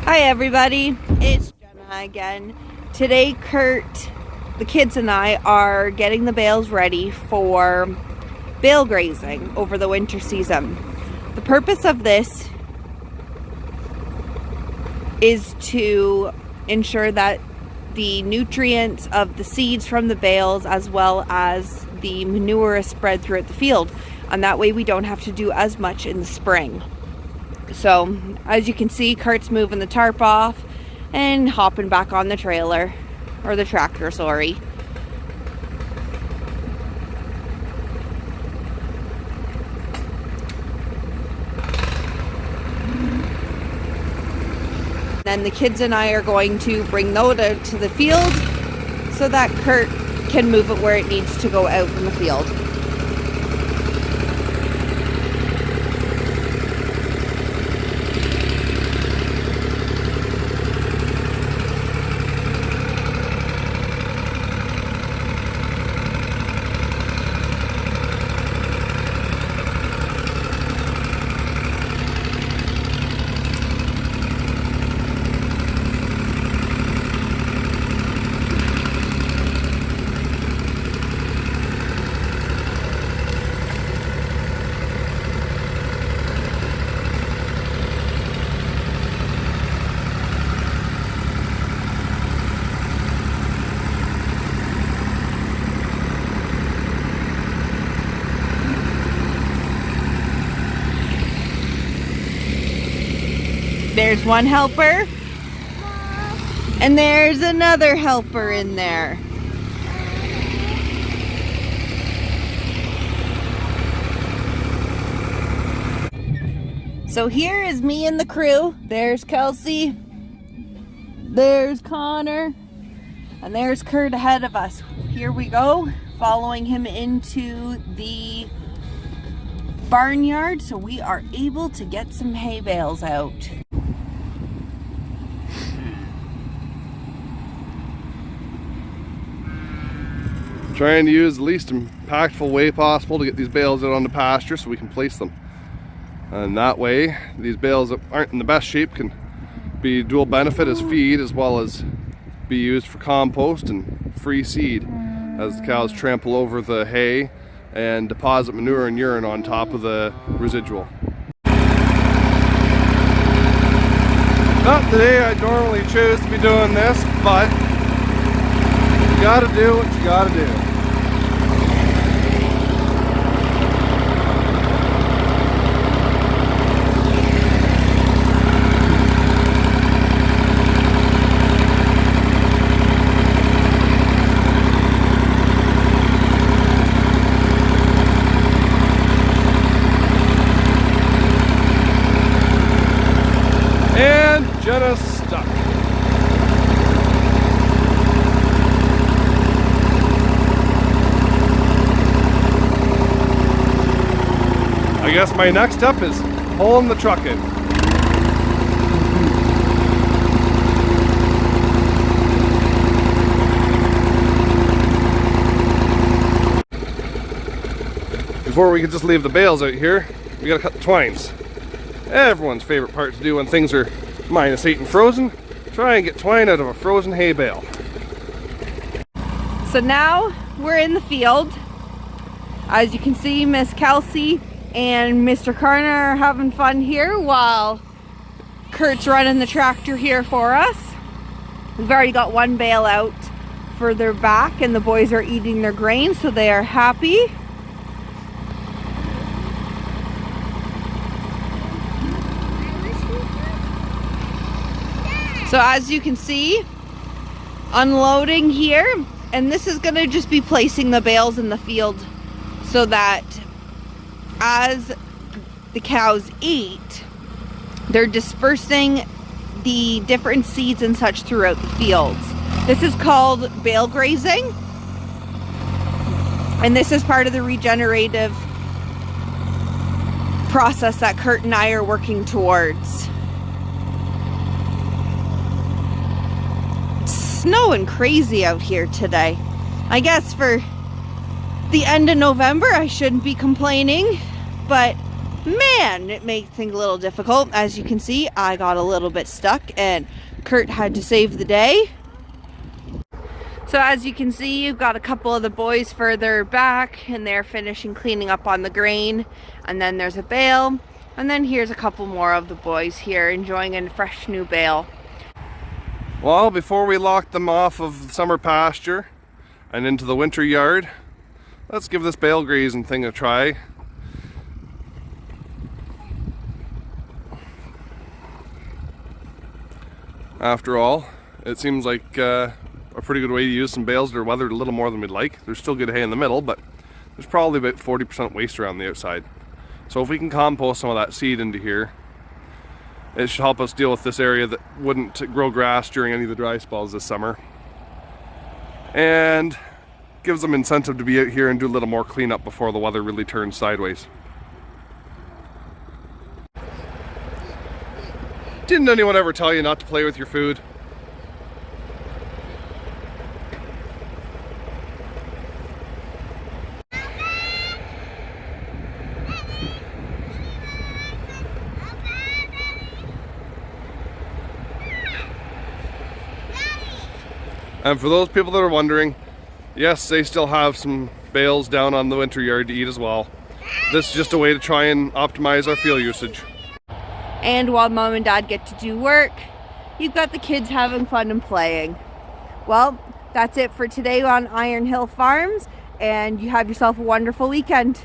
Hi everybody, it's Jenna again. Today Kurt, the kids and I are getting the bales ready for bale grazing over the winter season. The purpose of this is to ensure that the nutrients of the seeds from the bales as well as the manure is spread throughout the field, and that way we don't have to do as much in the spring. So as you can see, Kurt's moving the tarp off and hopping back on the trailer, or the tractor, sorry. Then the kids and I are going to bring those out to the field so that Kurt can move it where it needs to go out in the field. There's one helper, and there's another helper in there. So here is me and the crew. There's Kelsey, there's Connor, and there's Kurt ahead of us. Here we go, following him into the barnyard so we are able to get some hay bales out. Trying to use the least impactful way possible to get these bales out on the pasture so we can place them. And that way, these bales that aren't in the best shape can be dual benefit as feed, as well as be used for compost and free seed as the cows trample over the hay and deposit manure and urine on top of the residual. Not today. I normally choose to be doing this, but you gotta do what you gotta do. And Jenna's stuck. I guess my next step is pulling the truck in. Before we can just leave the bales out here, we gotta cut the twines. Everyone's favorite part to do when things are -8 and frozen, try and get twine out of a frozen hay bale. So now we're in the field. As you can see, Miss Kelsey and Mr. Connor are having fun here while Kurt's running the tractor here for us. We've already got one bale out further back and the boys are eating their grain, so they are happy. So as you can see, unloading here, and this is gonna just be placing the bales in the field so that as the cows eat, they're dispersing the different seeds and such throughout the fields. This is called bale grazing, and this is part of the regenerative process that Kurt and I are working towards. Snowing crazy out here today. I guess for the end of November I shouldn't be complaining, but Man, it makes things a little difficult. As you can see, I got a little bit stuck and Kurt had to save the day. So as you can see, you've got a couple of the boys further back and they're finishing cleaning up on the grain. And then there's a bale. And then here's a couple more of the boys here enjoying a fresh new bale. Well, before we lock them off of the summer pasture and into the winter yard, let's give this bale grazing thing a try. After all, it seems like a pretty good way to use some bales that are weathered a little more than we'd like. There's still good hay in the middle, but there's probably about 40% waste around the outside. So if we can compost some of that seed into here, it should help us deal with this area that wouldn't grow grass during any of the dry spells this summer. And gives them incentive to be out here and do a little more cleanup before the weather really turns sideways. Didn't anyone ever tell you not to play with your food? And for those people that are wondering, yes, they still have some bales down on the winter yard to eat as well. This is just a way to try and optimize our fuel usage. And while mom and dad get to do work, you've got the kids having fun and playing. Well, that's it for today on Iron Hill Farms, and you have yourself a wonderful weekend.